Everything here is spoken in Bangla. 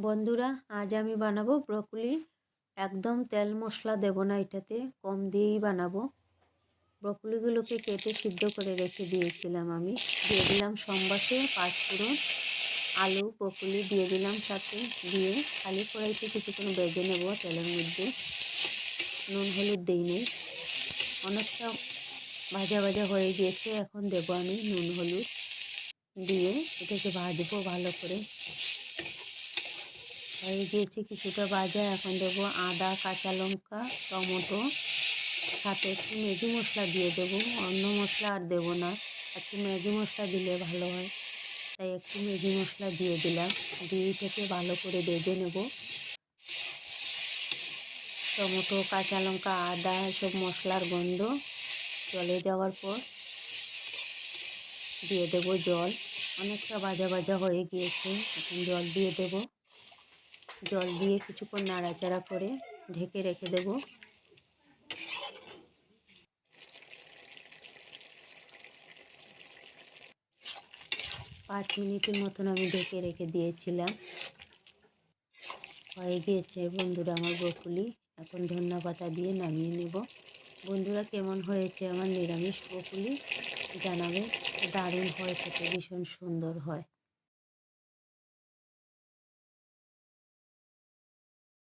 বন্ধুরা, আজ আমি বানাবো ব্রকলি। একদম তেল মশলা দেব না, এটাতে কম দিয়েই বানাবো। ব্রকলিগুলোকে কেটে সিদ্ধ করে রেখে দিয়েছিলাম। আমি দিয়ে দিলাম সম্বাসে পাঁচফোড়ন, আলু ব্রকলি দিয়ে দিলাম সাথে, দিয়ে খালি কড়াইতে কিছুক্ষণ ভেজে নেব তেলের মধ্যে। নুন হলুদ দিই নেই, অনেকটা ভাজা ভাজা হয়ে গিয়েছে। এখন দেব আমি নুন হলুদ দিয়ে এটাকে ভাজবো ভালো করে। হয়ে গিয়েছে কিছুটা ভাজা। এখন দেবো আদা, কাঁচা লঙ্কা, টমেটো, সাথে একটু ম্যাগি মশলা দিয়ে দেবো। অন্য মশলা আর দেবো না, একটু ম্যাগি মশলা দিলে ভালো হয়, তাই একটু ম্যাগি মশলা দিয়ে দিলাম। দিয়ে এটাকে ভালো করে ভেজে নেব। টমেটো, কাঁচা লঙ্কা, আদা এসব মশলার গন্ধ চলে যাওয়ার পর দিয়ে দেব জল। অনেকটা ভাজা ভাজা হয়ে গিয়েছে, এখন জল দিয়ে দেব। জল দিয়ে কিছুক্ষণ নাড়াচাড়া করে ঢেকে রেখে দেব। 5 মিনিটের মতন আমি ঢেকে রেখে দিয়েছিলাম। হয়ে গিয়েছে বন্ধুরা আমার ব্রকলি। এখন ধনিয়া পাতা দিয়ে নামিয়ে নেব। বন্ধুরা, কেমন হয়েছে আমার নিরামিষ ব্রকলি জানাবে। দারুণ হয় খেতে, ভীষণ সুন্দর হয়।